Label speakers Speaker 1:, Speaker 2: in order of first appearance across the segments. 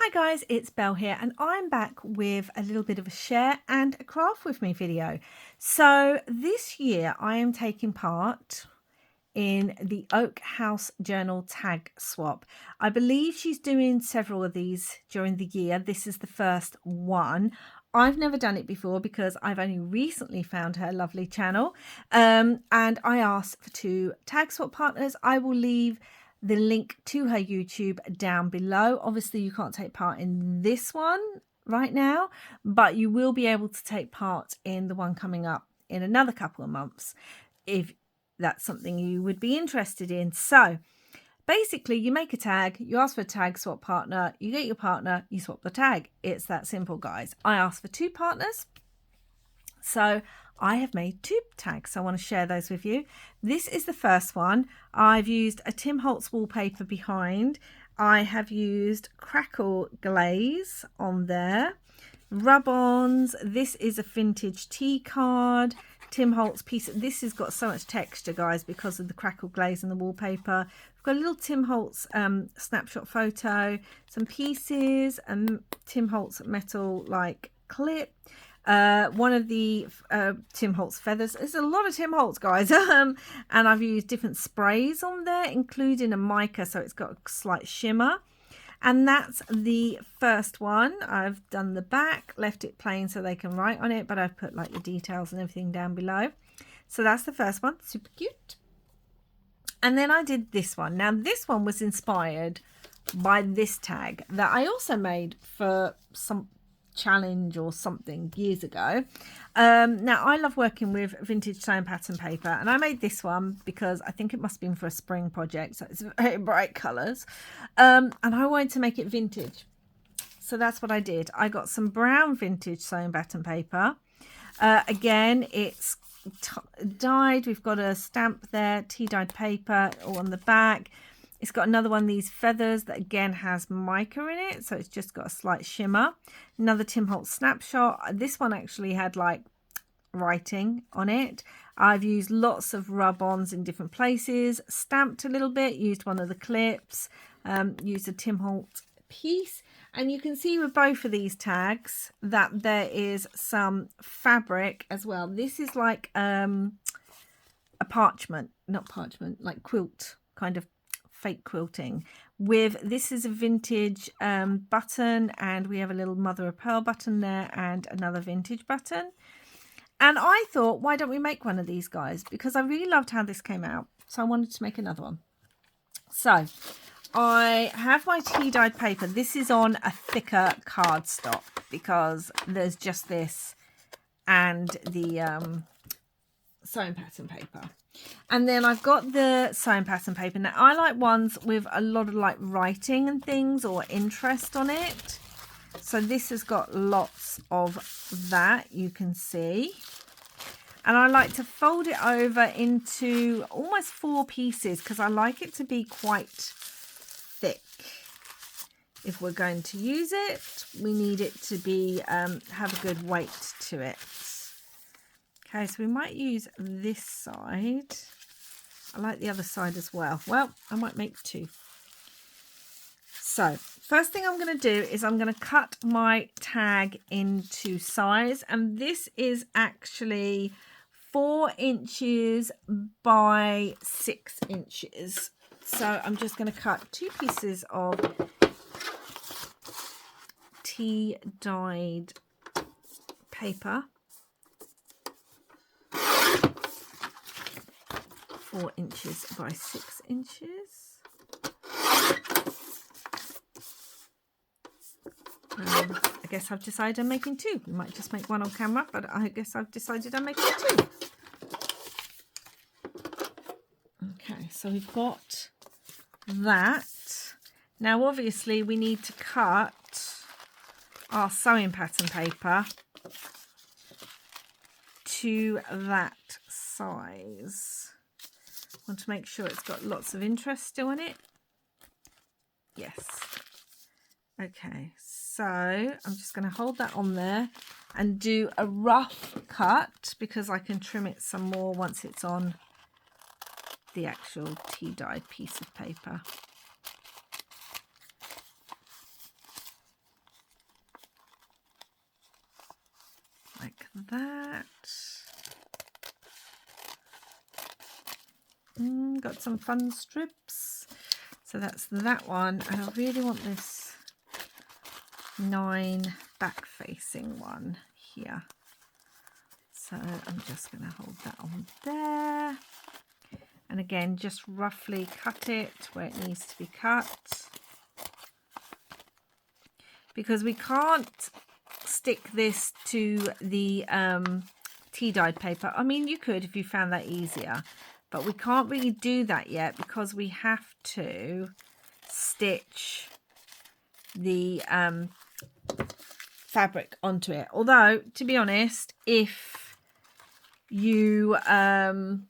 Speaker 1: Hi guys, it's Belle here and I'm back with a little bit of a share and a craft with me video. So this year I am taking part in the Oak House Journal tag swap. I believe she's doing several of these during the year. This is the first one. I've never done it before because I've only recently found her lovely channel, and I asked for 2 tag swap partners. I will leave the link to her YouTube down below. Obviously you can't take part in this one right now, but you will be able to take part in the one coming up in another couple of months if that's something you would be interested in. So basically you make a tag, you ask for a tag swap partner, you get your partner, you swap the tag. It's that simple, guys. I asked for 2 partners, so I have made 2 tags. So I want to share those with you. This is the first one. I've used a Tim Holtz wallpaper behind. I have used crackle glaze on there, rub-ons. This is a vintage tea card, Tim Holtz piece. This has got so much texture, guys, because of the crackle glaze and the wallpaper. We've got a little Tim Holtz snapshot photo, some pieces, and Tim Holtz metal like clip. One of the Tim Holtz feathers. There's a lot of Tim Holtz, guys. And I've used different sprays on there, including a mica, so it's got a slight shimmer. And that's the first one. I've done the back, left it plain so they can write on it, but I've put like the details and everything down below. So that's the first one, super cute. And then I did this one. Now this one was inspired by this tag that I also made for some challenge or something years ago. Now I love working with vintage sewing pattern paper, and I made this one because I think it must have been for a spring project, so it's very bright colors, and I wanted to make it vintage, so that's what I did. I got some brown vintage sewing pattern paper. Again, it's dyed. We've got a stamp there, tea dyed paper all on the back. It's got another one of these feathers that again has mica in it, so it's just got a slight shimmer. Another Tim Holtz snapshot. This one actually had like writing on it. I've used lots of rub-ons in different places, stamped a little bit, used one of the clips, used a Tim Holtz piece. And you can see with both of these tags that there is some fabric as well. This is like a parchment, not parchment, like quilt kind of fake quilting. With this is a vintage button, and we have a little mother of pearl button there and another vintage button. And I thought, why don't we make one of these, guys, because I really loved how this came out, so I wanted to make another one. So I have my tea dyed paper. This is on a thicker cardstock because there's just this and the sewing pattern paper. And then I've got the sewing pattern paper. Now I like ones with a lot of like writing and things or interest on it. So this has got lots of that, you can see. And I like to fold it over into almost 4 pieces because I like it to be quite thick. If we're going to use it, we need it to be have a good weight to it. Okay, so we might use this side. I like the other side as well. Well, I might make 2. So first thing I'm going to do is I'm going to cut my tag into size, and this is actually 4 inches by 6 inches. So I'm just going to cut 2 pieces of tea dyed paper, 4 inches by 6 inches. I guess I've decided I'm making 2. We might just make 1 on camera, but I guess I've decided I'm making 2. Okay, so we've got that. Now obviously we need to cut our sewing pattern paper to that size. Want to make sure it's got lots of interest still in it. Yes. Okay, so I'm just going to hold that on there and do a rough cut because I can trim it some more once it's on the actual tea dyed piece of paper. that. Got some fun strips. So that's that one. And I really want this 9 back facing one here. So I'm just going to hold that on there. And again, just roughly cut it where it needs to be cut. Because we can't stick this to the tea dyed paper. I mean, you could if you found that easier. But we can't really do that yet because we have to stitch the fabric onto it. Although, to be honest, if you aren't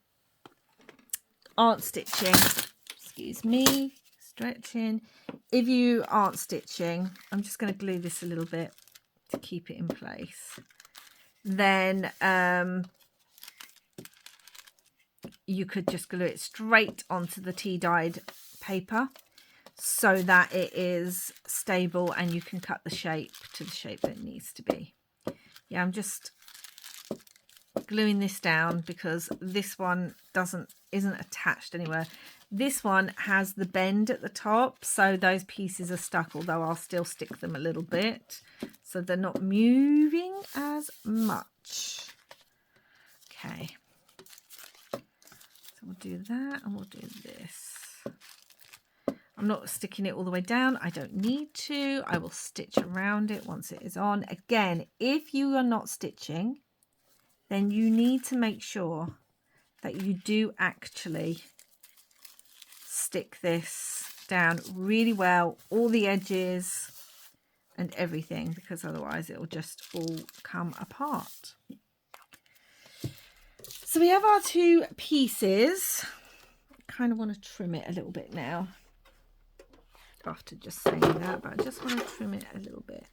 Speaker 1: stitching, excuse me, stretching, if you aren't stitching, I'm just going to glue this a little bit to keep it in place, then you could just glue it straight onto the tea dyed paper so that it is stable and you can cut the shape to the shape that it needs to be. Yeah, I'm just gluing this down because this one isn't attached anywhere. This one has the bend at the top, so those pieces are stuck, although I'll still stick them a little bit so they're not moving as much. Okay. We'll do that and we'll do this. I'm not sticking it all the way down. I don't need to. I will stitch around it once it is on. Again, if you are not stitching, then you need to make sure that you do actually stick this down really well, all the edges and everything, because otherwise it will just all come apart. So we have our 2 pieces. I kind of want to trim it a little bit now. After just saying that, but I just want to trim it a little bit.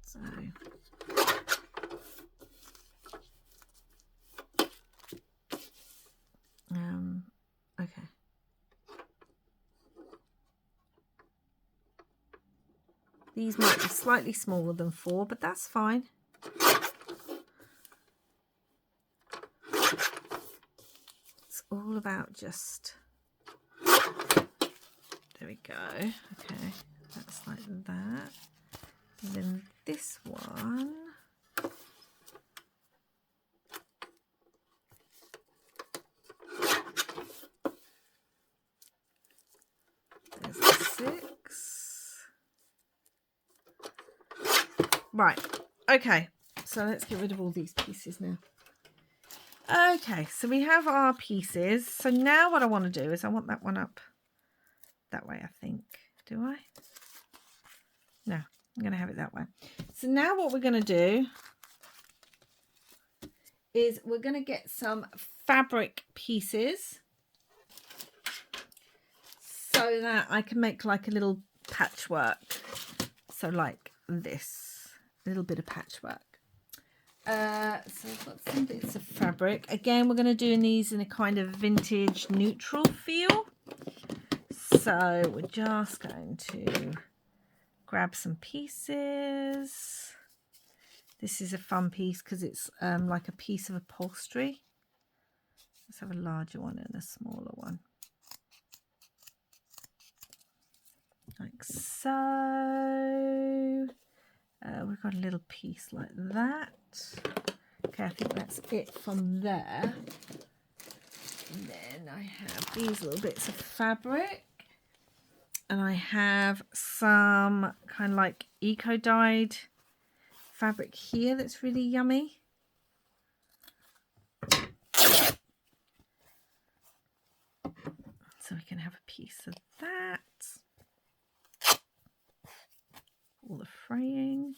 Speaker 1: So okay. These might be slightly smaller than 4, but that's fine. All about just, there we go. Okay, that's like that. And then this one, there's the 6. Right, okay, so let's get rid of all these pieces now. Okay, so we have our pieces. So now what I want to do is I want that one up that way, I think. Do I? No, I'm going to have it that way. So now what we're going to do is we're going to get some fabric pieces so that I can make like a little patchwork. So like this, a little bit of patchwork. So I've got some bits of fabric. Again, we're going to do these in a kind of vintage neutral feel. So we're just going to grab some pieces. This is a fun piece because it's like a piece of upholstery. Let's have a larger one and a smaller one. Like so. We've got a little piece like that. Okay, I think that's it from there. And then I have these little bits of fabric. And I have some kind of like eco-dyed fabric here that's really yummy. So we can have a piece of that. All the fraying.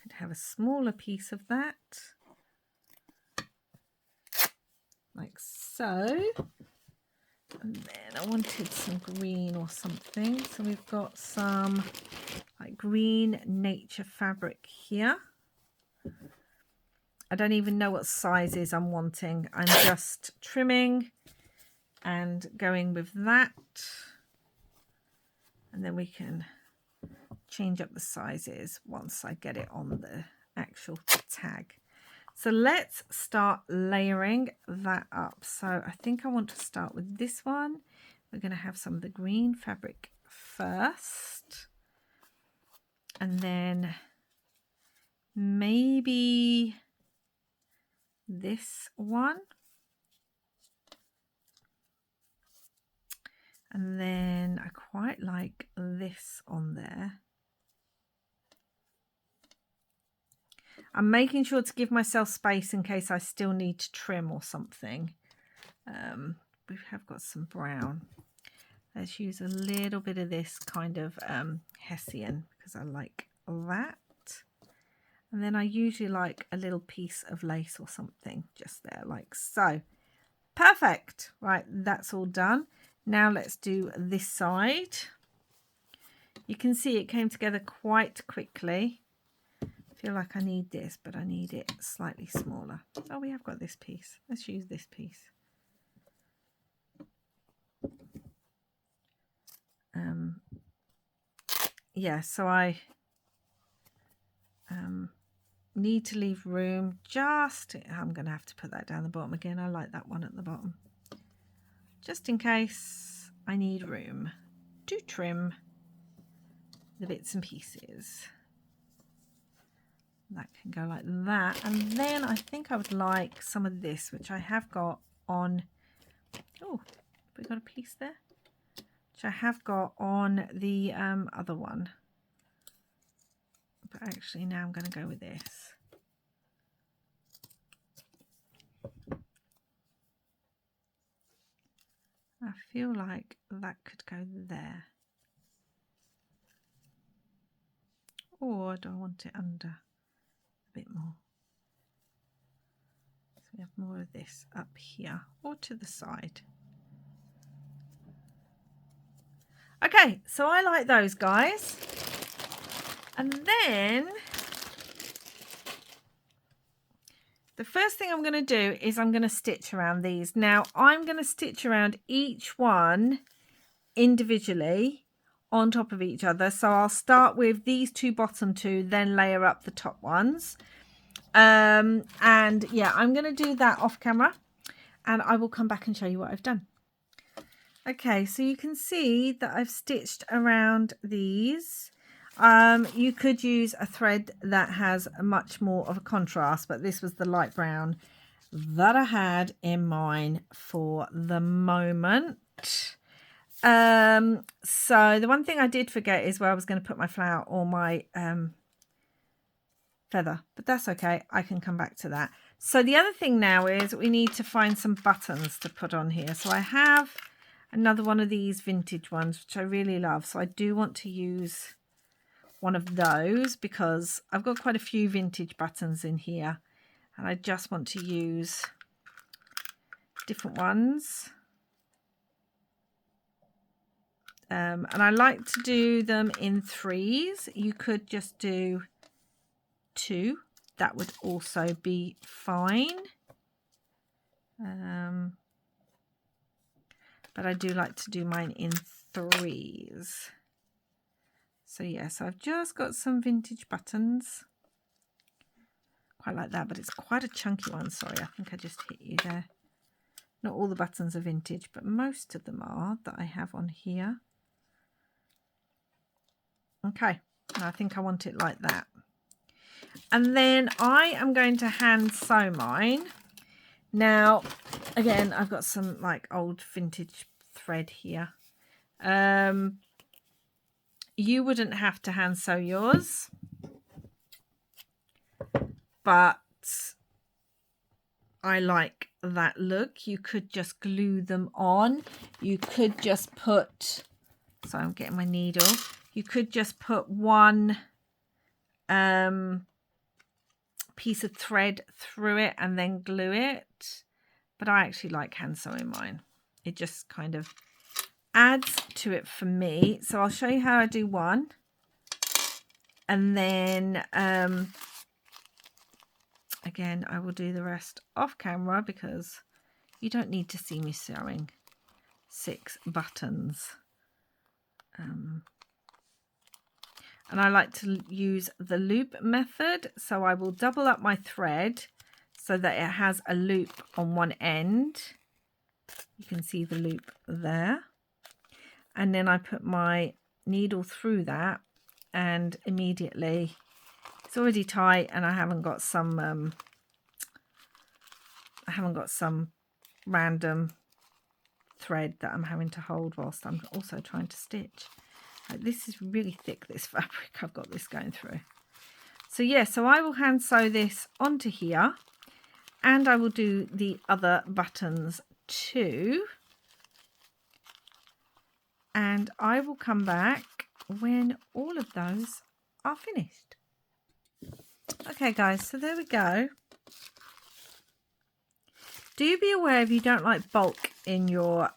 Speaker 1: Could have a smaller piece of that. Like so. And then I wanted some green or something. So we've got some like green nature fabric here. I don't even know what sizes I'm wanting. I'm just trimming and going with that. And then we can change up the sizes once I get it on the actual tag. So let's start layering that up. So I think I want to start with this one. We're going to have some of the green fabric first, and then maybe this one, and then I quite like this on there. I'm making sure to give myself space in case I still need to trim or something. We have got some brown. Let's use a little bit of this kind of Hessian because I like that. And then I usually like a little piece of lace or something just there, like so. Perfect. Right, that's all done. Now let's do this side. You can see it came together quite quickly. I feel like I need this, but I need it slightly smaller. Oh, we have got this piece. Let's use this piece. Yeah, so I need to leave room just, I'm going to have to put that down the bottom again. I like that one at the bottom. Just in case I need room to trim the bits and pieces. That can go like that. And then I think I would like some of this, which I have got on, oh, we got a piece there, which I have got on the other one. But actually now I'm going to go with this. I feel like that could go there. Or do I want it under a bit more? So we have more of this up here or to the side. Okay, so I like those guys. And then the first thing I'm going to do is I'm going to stitch around these. Now I'm going to stitch around each one individually on top of each other. So I'll start with these two bottom two, then layer up the top ones. And yeah, I'm going to do that off camera and I will come back and show you what I've done. Okay, so you can see that I've stitched around these. You could use a thread that has much more of a contrast, but this was the light brown that I had in mine for the moment. So the one thing I did forget is where I was going to put my flower or my feather, but that's okay. I can come back to that. So the other thing now is we need to find some buttons to put on here. So I have another one of these vintage ones, which I really love. So I do want to use one of those because I've got quite a few vintage buttons in here and I just want to use different ones. And I like to do them in threes. You could just do two. That would also be fine. But I do like to do mine in threes. So yes, I've just got some vintage buttons. Quite like that, but it's quite a chunky one. Sorry, I think I just hit you there. Not all the buttons are vintage, but most of them are that I have on here. Okay, I think I want it like that. And then I am going to hand sew mine. Now, again, I've got some like old vintage thread here. You wouldn't have to hand sew yours, but I like that look. You could just glue them on. You could just put, so I'm getting my needle. You could just put one piece of thread through it and then glue it. But I actually like hand sewing mine. It just kind of adds to it for me. So I'll show you how I do one. And then again, I will do the rest off camera because you don't need to see me sewing 6 buttons. and I like to use the loop method. So I will double up my thread so that it has a loop on one end. You can see the loop there. And then I put my needle through that, and immediately it's already tight, and I haven't got some random thread that I'm having to hold whilst I'm also trying to stitch. This is really thick, this fabric I've got this going through. So yeah, so I will hand sew this onto here, and I will do the other buttons too. And I will come back when all of those are finished. Okay guys, so there we go. Do be aware, if you don't like bulk in your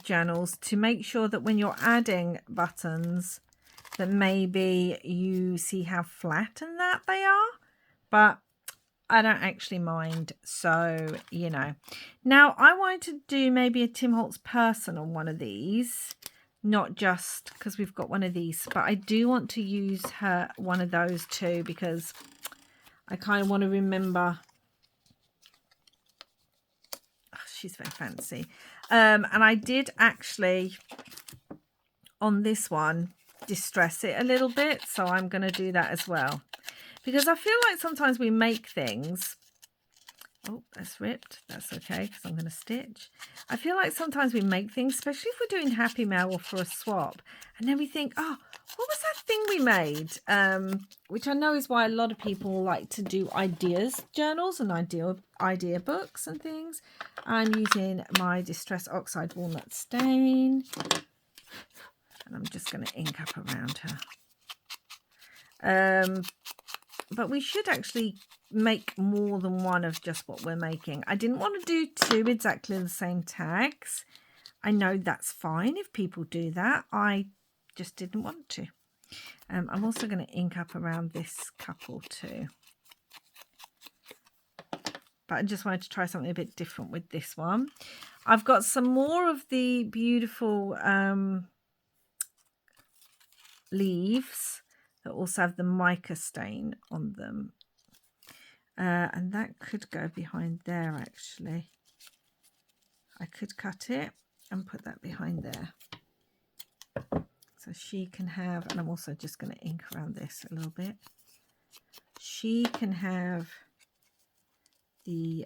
Speaker 1: journals, to make sure that when you're adding buttons that maybe you see how flat and that they are. But I don't actually mind, so you know. Now I wanted to do maybe a Tim Holtz person on one of these, not just because we've got one of these, but I do want to use one of those too, because I kind of want to remember. Oh, she's very fancy. And I did actually on this one distress it a little bit, so I'm going to do that as well, because I feel like sometimes we make things. Oh, that's ripped. That's okay, because I'm going to stitch. I feel like sometimes we make things, especially if we're doing Happy Mail or for a swap, and then we think, oh, what was that thing we made? Which I know is why a lot of people like to do ideas journals and idea books and things. I'm using my Distress Oxide Walnut Stain, and I'm just going to ink up around her. But we should actually make more than one of just what we're making. I didn't want to do two exactly the same tags. I know that's fine if people do that. I just didn't want to. I'm also going to ink up around this couple too. But I just wanted to try something a bit different with this one. I've got some more of the beautiful leaves that also have the mica stain on them. And that could go behind there actually. I could cut it and put that behind there. So she can have, and I'm also just going to ink around this a little bit. She can have the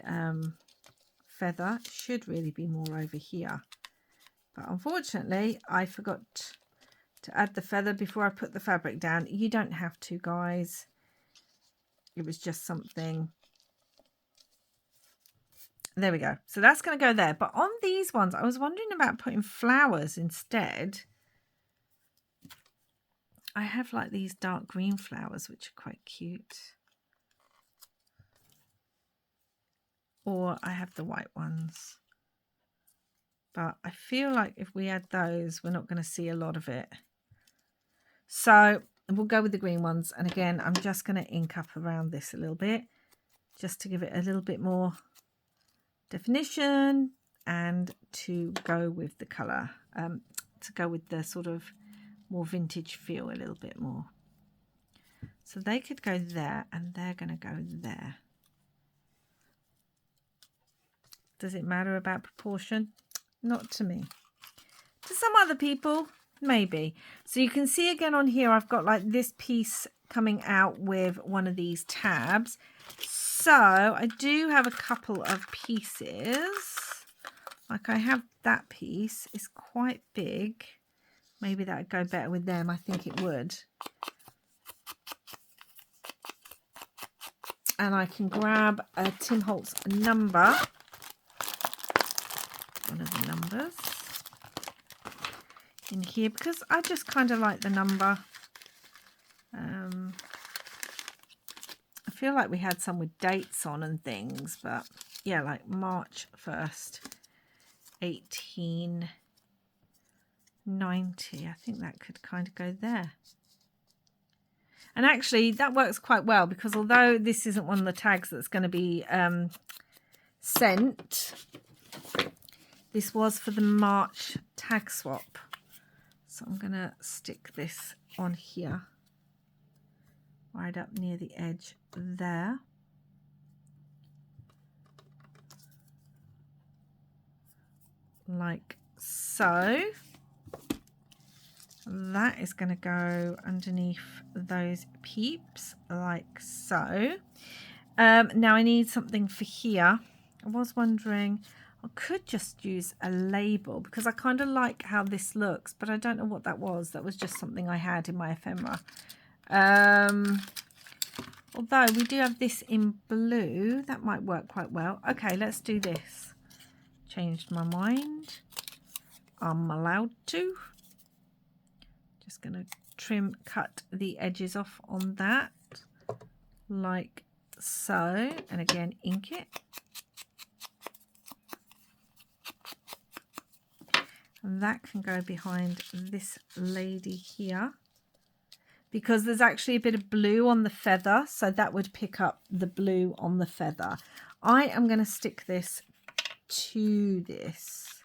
Speaker 1: feather. It should really be more over here. But unfortunately, I forgot to add the feather before I put the fabric down. You don't have to, guys. It was just something. There we go. So that's going to go there. But on these ones, I was wondering about putting flowers instead. I have like these dark green flowers, which are quite cute. Or I have the white ones. But I feel like if we add those, we're not going to see a lot of it. So we'll go with the green ones. And again, I'm just going to ink up around this a little bit, just to give it a little bit more definition and to go with the colour, to go with the sort of more vintage feel a little bit more. So they could go there and they're going to go there. Does it matter about proportion? Not to me. To some other people, maybe. So you can see again on here, I've got like this piece coming out with one of these tabs. So I do have a couple of pieces. Like I have that piece. It's quite big. Maybe that would go better with them. I think it would. And I can grab a Tim Holtz number. One of the numbers in here, because I just kind of like the number. I feel like we had some with dates on and things, but yeah, like March 1st, 1890. I think that could kind of go there. And actually that works quite well, because although this isn't one of the tags that's going to be sent, this was for the March tag swap. So I'm going to stick this on here. right up near the edge there. Like so. That is going to go underneath those peeps like so. Now I need something for here. I was wondering, I could just use a label because I kind of like how this looks, but I don't know what that was. That was just something I had in my ephemera. Although we do have this in blue, that might work quite well. Okay, let's do this. Changed my mind. I'm allowed to. Just going to cut the edges off on that like so, and again ink it. And that can go behind this lady here because there's actually a bit of blue on the feather, so that would pick up the blue on the feather. I am going to stick this to this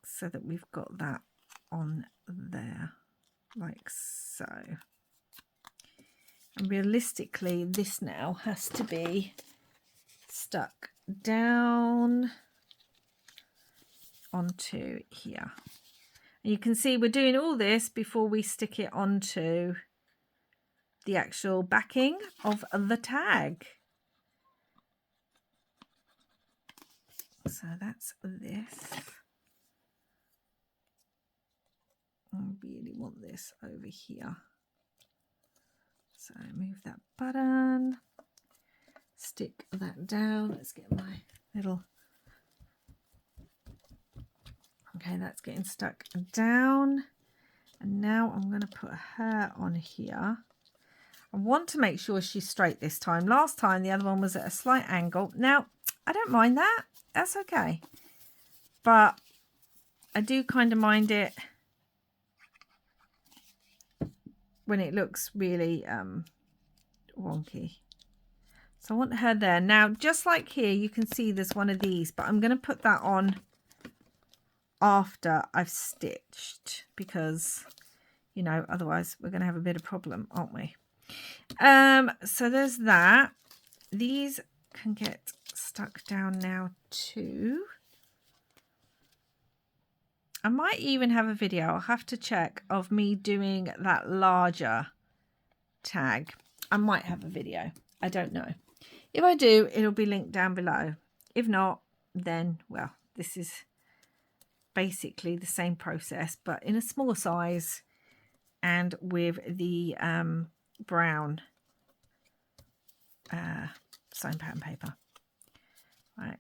Speaker 1: so that we've got that on there like so. And realistically this now has to be stuck down onto here. And you can see we're doing all this before we stick it onto the actual backing of the tag. So that's this. I really want this over here. So move that button, stick that down. Let's get my little, okay, that's getting stuck down. And now I'm going to put her on here. I want to make sure she's straight this time. Last time the other one was at a slight angle. Now, I don't mind that. That's okay. But I do kind of mind it when it looks really wonky. So I want her there. Now, just like here, you can see there's one of these, but I'm going to put that on after I've stitched because, you know, otherwise we're going to have a bit of problem, aren't we? So there's that. These can get stuck down now too. I might even have a video, I'll have to check, of me doing that larger tag. I might have a video, I don't know. If I do, it'll be linked down below. If not, then, well, this is basically the same process, but in a smaller size and with the brown sewing pattern paper. Right.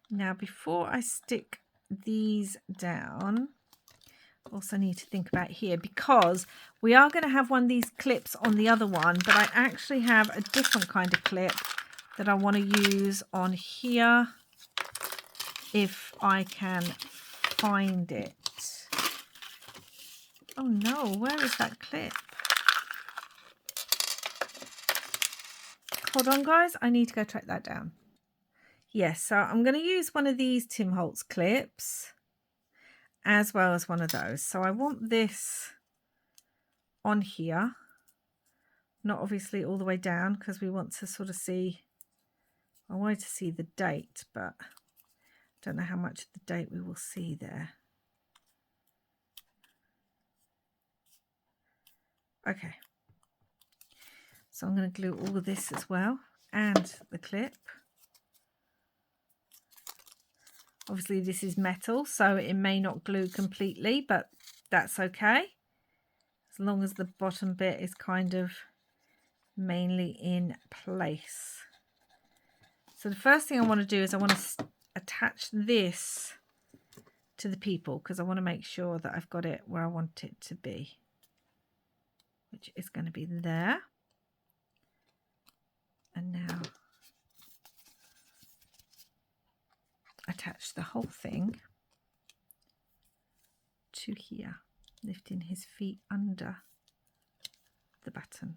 Speaker 1: Now, before I stick these down, I also need to think about here because we are going to have one of these clips on the other one, but I actually have a different kind of clip that I want to use on here if I can find it. Oh no, where is that clip? Hold on guys, I need to go track that down. Yes, so I'm going to use one of these Tim Holtz clips as well as one of those. So I want this on here, not obviously all the way down because we want to sort of see, I wanted to see the date, but I don't know how much of the date we will see there. Okay, so I'm going to glue all of this as well and the clip. Obviously this is metal, so it may not glue completely, but that's okay. As long as the bottom bit is kind of mainly in place. So the first thing I want to do is I want to attach this to the people because I want to make sure that I've got it where I want it to be, which is going to be there. And now attach the whole thing to here, lifting his feet under the button.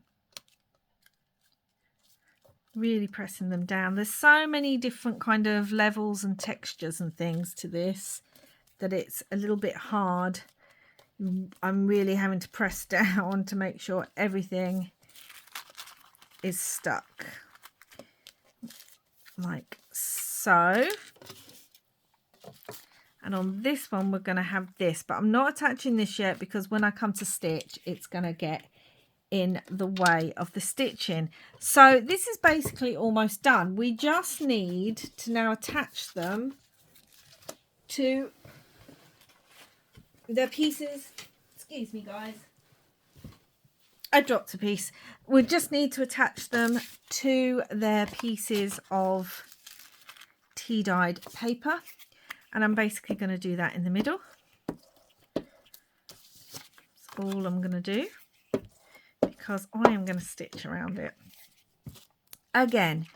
Speaker 1: Really pressing them down. There's so many different kind of levels and textures and things to this that it's a little bit hard I'm really having to press down to make sure everything is stuck like so. And on this one we're going to have this, but I'm not attaching this yet because when I come to stitch it's going to get in the way of the stitching. So this is basically almost done. We just need to now attach them to the pieces. Excuse me guys, I dropped a piece. We just need to attach them to their pieces of tea dyed paper, and I'm basically going to do that in the middle. That's all I'm going to do, because I am going to stitch around it. Again,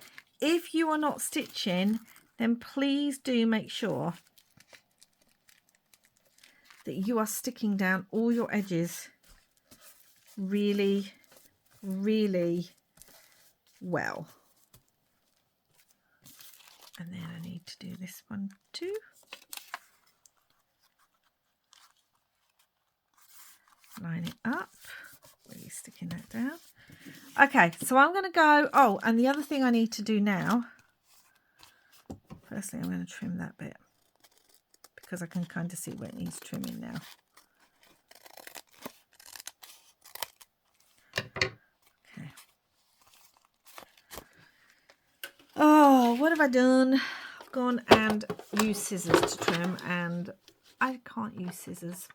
Speaker 1: if you are not stitching, then please do make sure that you are sticking down all your edges really, really well. And then I need to do this one too. Line it up, really sticking that down. Okay, so I'm going to go, oh, and the other thing I need to do now, firstly I'm going to trim that bit because I can kind of see where it needs trimming now. Okay. Oh, what have I done? I've gone and used scissors to trim, and I can't use scissors.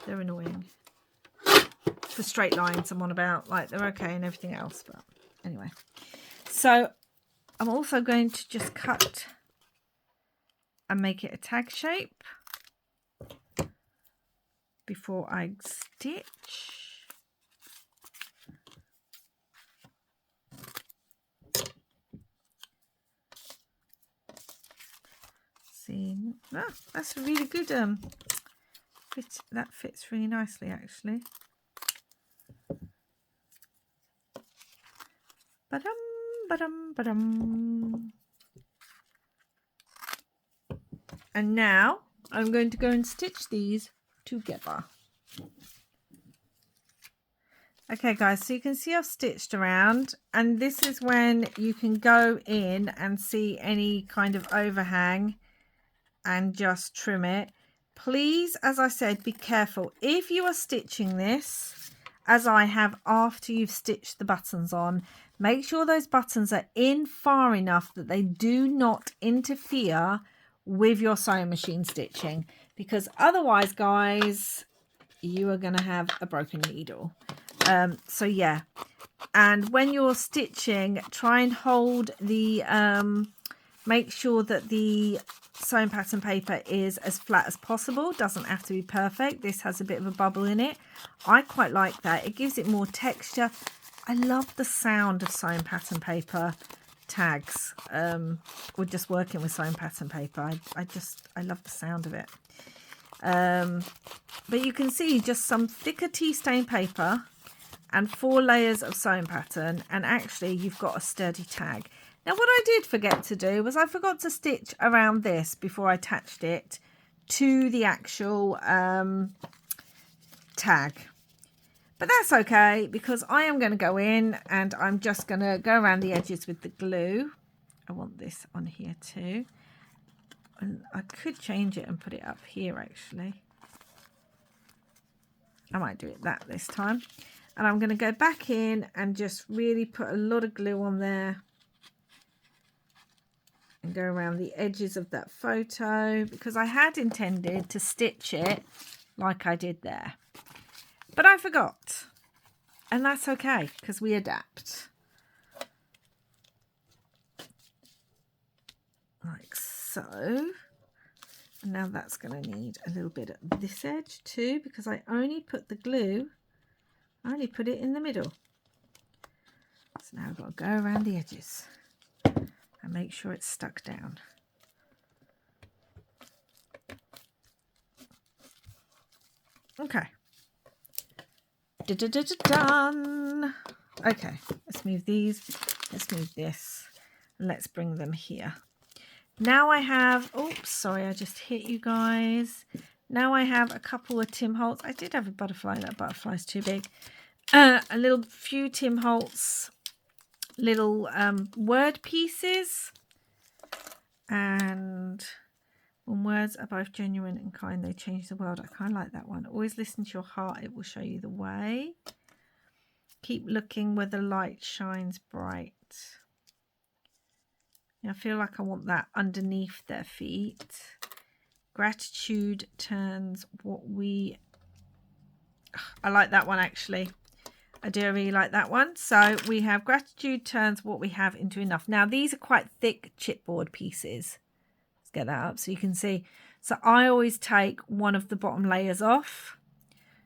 Speaker 1: They're annoying. For straight lines I'm on about, like they're okay and everything else, but anyway. So I'm also going to just cut and make it a tag shape before I stitch. See, that's a really good fit. That fits really nicely actually. Ba-dum, ba-dum, ba-dum. And now I'm going to go and stitch these together. Okay guys, so you can see I've stitched around, and this is when you can go in and see any kind of overhang and just trim it. Please, as I said, be careful. If you are stitching this, as I have after you've stitched the buttons on, make sure those buttons are in far enough that they do not interfere with your sewing machine stitching, because otherwise guys, you are going to have a broken needle. So yeah, and when you're stitching, try and hold the make sure that the sewing pattern paper is as flat as possible. Doesn't have to be perfect. This has a bit of a bubble in it. I quite like that. It gives it more texture. I love the sound of sewing pattern paper tags. We're just working with sewing pattern paper. I love the sound of it. But you can see just some thicker tea stain paper and 4 layers of sewing pattern, and actually you've got a sturdy tag. Now what I did forget to do was I forgot to stitch around this before I attached it to the actual tag. But that's okay, because I am going to go in and I'm just going to go around the edges with the glue. I want this on here too. And I could change it and put it up here actually. I might do it this time. And I'm going to go back in and just really put a lot of glue on there. And go around the edges of that photo, because I had intended to stitch it like I did there. But I forgot. And that's okay, because we adapt. Like so. And now that's going to need a little bit of this edge too, because I only put the glue, I only put it in the middle. So now I've got to go around the edges and make sure it's stuck down. Okay. Done. Okay, let's move these. Let's move this. And let's bring them here. Now I have, oops, sorry, I just hit you guys. Now I have a couple of Tim Holtz. I did have a butterfly. That butterfly's too big. A little few Tim Holtz little word pieces. And when words are both genuine and kind, they change the world. I kind of like that one. Always listen to your heart. It will show you the way. Keep looking where the light shines bright. I feel like I want that underneath their feet. Gratitude turns what we... I like that one actually. I do really like that one. So we have gratitude turns what we have into enough. Now these are quite thick chipboard pieces. Let's get that up so you can see. So I always take one of the bottom layers off.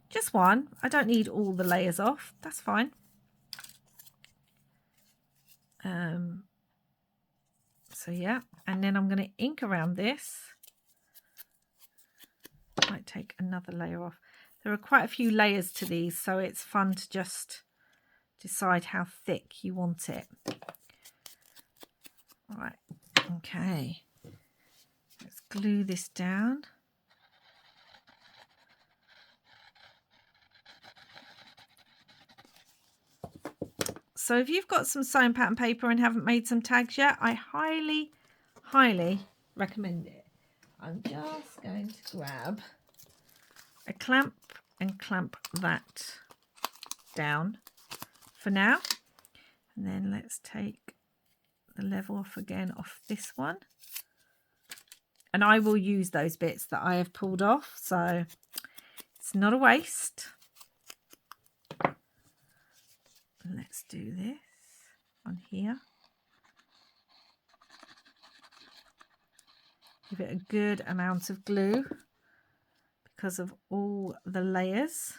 Speaker 1: Just one. I don't need all the layers off. That's fine. So yeah, and then I'm going to ink around this. Might take another layer off. There are quite a few layers to these, so it's fun to just decide how thick you want it. All right, okay. Let's glue this down. So if you've got some sewing pattern paper and haven't made some tags yet, I highly, highly recommend it. I'm just going to grab a clamp and clamp that down for now. And then let's take the level off again off this one. And I will use those bits that I have pulled off, so it's not a waste. Let's do this on here. Give it a good amount of glue because of all the layers.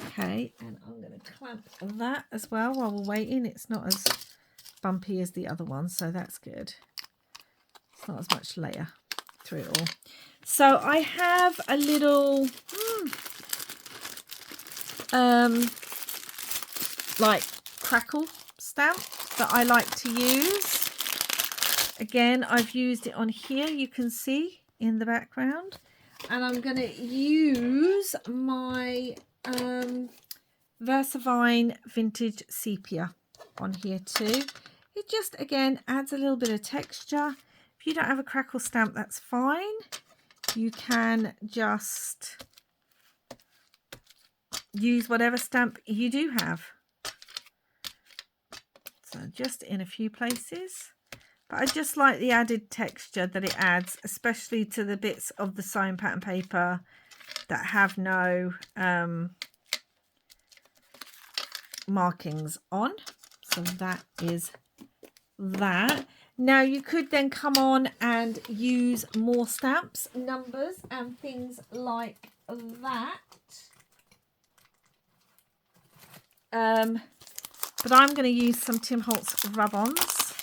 Speaker 1: Okay, and I'm going to clamp that as well while we're waiting. It's not as bumpy as the other one, so that's good. It's not as much layer through it all. So I have a little like crackle stamp that I like to use. Again, I've used it on here, you can see in the background. And I'm going to use my Versavine Vintage Sepia on here too. It just, again, adds a little bit of texture. If you don't have a crackle stamp, that's fine. You can just use whatever stamp you do have. So just in a few places. But I just like the added texture that it adds, especially to the bits of the sewing pattern paper that have no markings on. So that is that. Now you could then come on and use more stamps, numbers and things like that. But I'm going to use some Tim Holtz rub-ons.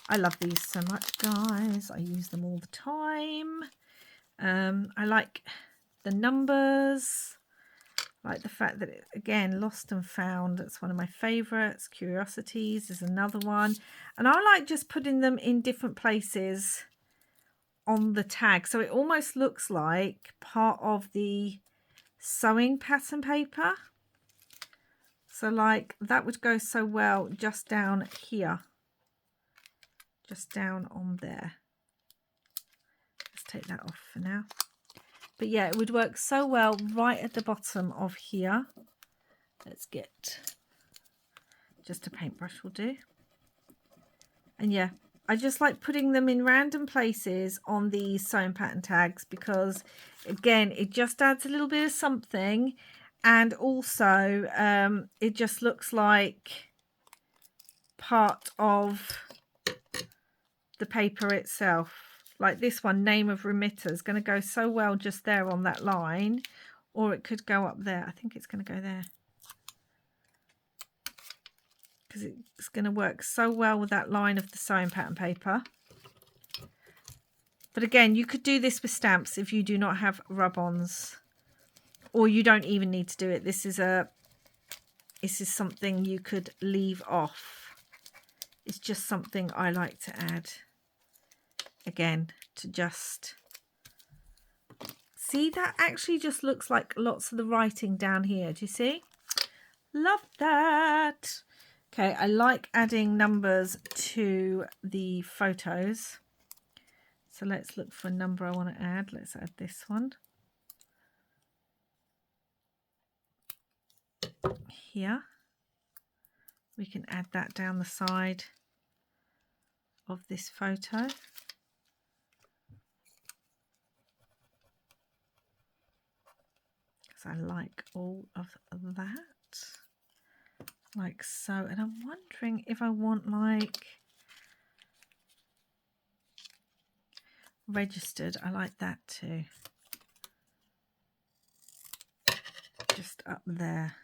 Speaker 1: I love these so much, guys. I use them all the time. I like the numbers. I like the fact that it, again, Lost and Found. That's one of my favourites. Curiosities is another one. And I like just putting them in different places on the tag. So it almost looks like part of the sewing pattern paper. So like that would go so well just down here. Just down on there. Let's take that off for now. But yeah, it would work so well right at the bottom of here. Let's get just a paintbrush will do. And yeah, I just like putting them in random places on these sewing pattern tags because again, it just adds a little bit of something. And also it just looks like part of the paper itself. Like this one, name of remitter, is going to go so well just there on that line, or it could go up there. I think it's going to go there because it's going to work so well with that line of the sewing pattern paper. But again, you could do this with stamps if you do not have rub-ons, or you don't even need to do it. This is something you could leave off. It's just something I like to add. Again, to just See, that actually just looks like lots of the writing down here. Do you see? Love that. Okay, I like adding numbers to the photos. So let's look for a number I want to add. Let's add this one. Here. We can add that down the side of this photo. Because I like all of that. Like so. And I'm wondering if I want like registered. I like that too. Just up there.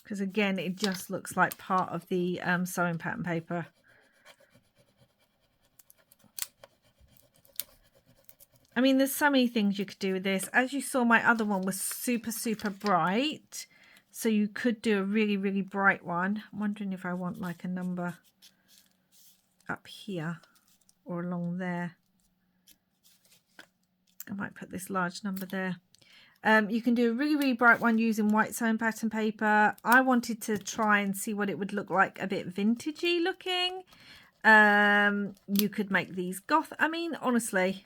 Speaker 1: Because again, it just looks like part of the sewing pattern paper. I mean, there's so many things you could do with this. As you saw, my other one was super, super bright. So you could do a really, really bright one. I'm wondering if I want like a number up here or along there. I might put this large number there. You can do a really, really bright one using white sewing pattern paper. I wanted to try and see what it would look like, a bit vintagey looking. You could make these goth. I mean, honestly,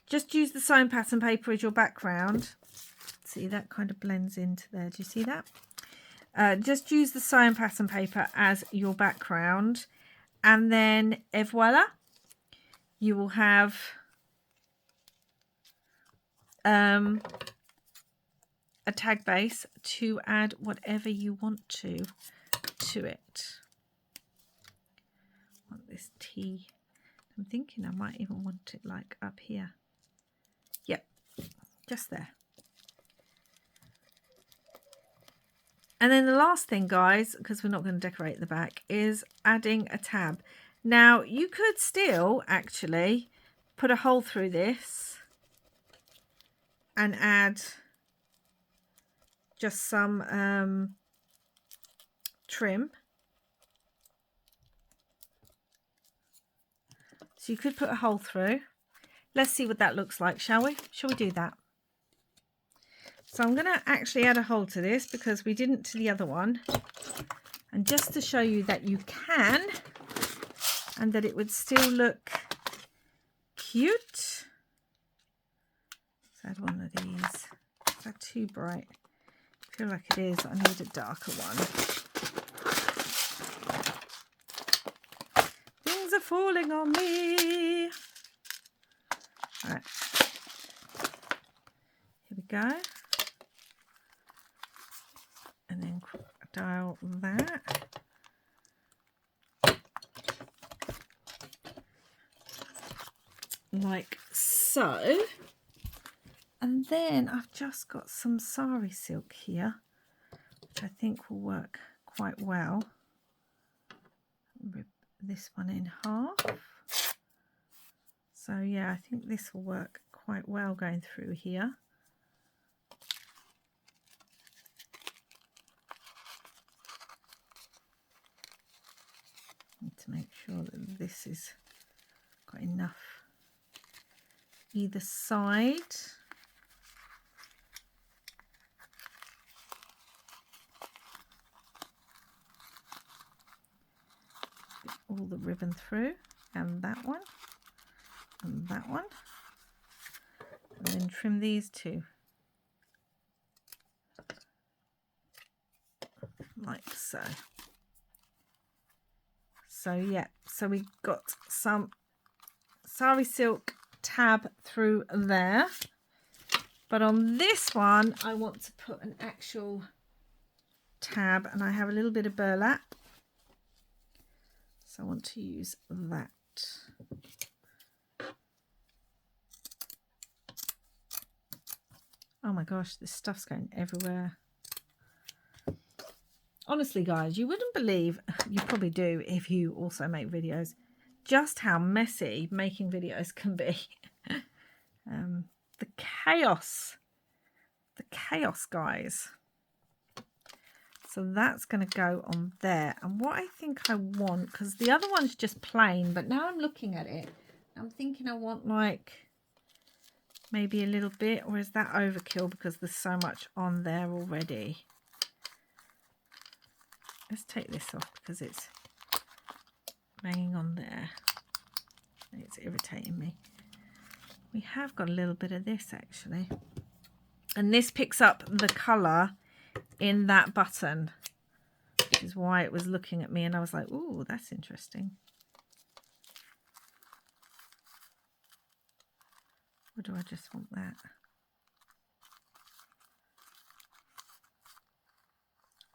Speaker 1: just use the sewing pattern paper as your background. See, that kind of blends into there. Do you see that? Just use the sewing pattern paper as your background. And then, et voila, you will have a tag base to add whatever you want to it. I want this T. I'm thinking I might even want it like up here. Yep, just there. And then the last thing, guys, because we're not going to decorate the back, is adding a tab. Now, you could still actually put a hole through this and add just some trim. So you could put a hole through. Let's see what that looks like, shall we? Shall we do that? So I'm going to actually add a hole to this because we didn't to the other one. And just to show you that you can and that it would still look cute. Let's add one of these. Is that too bright? I feel like it is. I need a darker one. Things are falling on me. All right. Here we go. And then dial that. Like so. And then I've just got some sari silk here, which I think will work quite well. Rip this one in half. So yeah, I think this will work quite well going through here. Need to make sure that this is got enough either side. All the ribbon through, and that one, and that one, and then trim these two like so. So yeah, so we got some sari silk tab through there, but on this one I want to put an actual tab, and I have a little bit of burlap. So I want to use that. Oh my gosh, this stuff's going everywhere. Honestly, guys, you wouldn't believe, you probably do if you also make videos, just how messy making videos can be. The chaos, guys. So that's going to go on there. And what I think I want, because the other one's just plain, but now I'm looking at it, I'm thinking I want like maybe a little bit, or is that overkill because there's so much on there already? Let's take this off because it's laying on there. It's irritating me. We have got a little bit of this actually. And this picks up the colour in that button, which is why it was looking at me and I was like, ooh, that's interesting. Or do I just want that?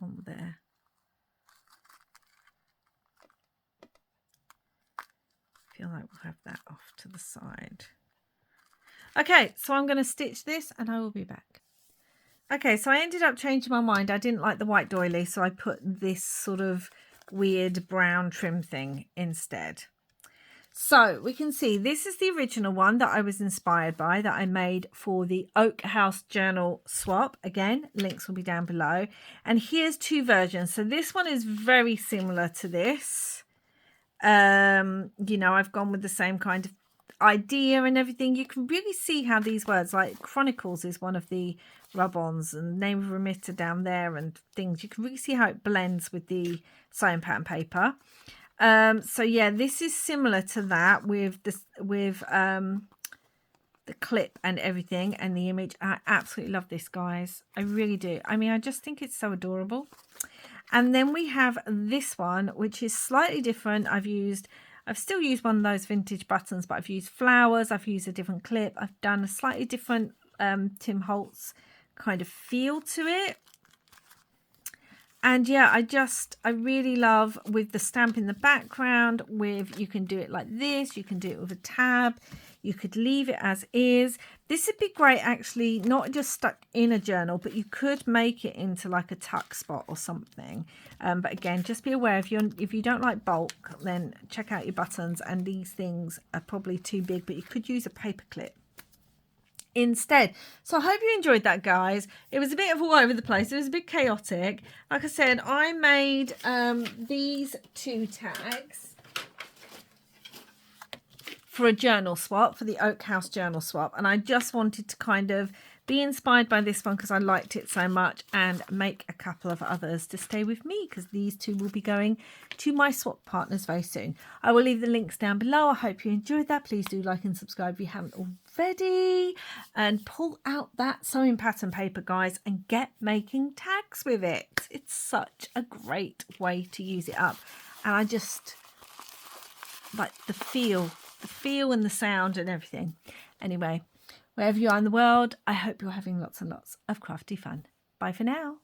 Speaker 1: On there. I feel like we'll have that off to the side. Okay, so I'm going to stitch this and I will be back. Okay, so I ended up changing my mind. I didn't like the white doily, so I put this sort of weird brown trim thing instead. So we can see this is the original one that I was inspired by, that I made for the Oak House Journal swap. Again, links will be down below. And here's two versions. So this one is very similar to this. You know, I've gone with the same kind of idea and everything. You can really see how these words, like Chronicles is one of the rub-ons, and Name of Remitter down there and things. You can really see how it blends with the sewing pattern paper. So yeah, this is similar to that with this, with the clip and everything and the image. I absolutely love this, guys. I really do. I mean, I just think it's so adorable. And then we have this one, which is slightly different. I've still used one of those vintage buttons, but I've used flowers. I've used a different clip. I've done a slightly different Tim Holtz kind of feel to it. And yeah, I really love with the stamp in the background. You can do it like this. You can do it with a tab. You could leave it as is. This would be great actually, not just stuck in a journal, but you could make it into like a tuck spot or something. But again, just be aware if you don't like bulk, then check out your buttons. And these things are probably too big, but you could use a paper clip instead. So I hope you enjoyed that, guys. It was a bit of all over the place. It was a bit chaotic. Like I said, I made these two tags for a journal swap, for the Oak House journal swap, and I just wanted to kind of be inspired by this one because I liked it so much, and make a couple of others to stay with me because these two will be going to my swap partners very soon. I will leave the links down below. I hope you enjoyed that. Please do like and subscribe if you haven't already, and pull out that sewing pattern paper, guys, and get making tags with it. It's such a great way to use it up, and I just like the feel and the sound and everything. Anyway, wherever you are in the world, I hope you're having lots and lots of crafty fun. Bye for now.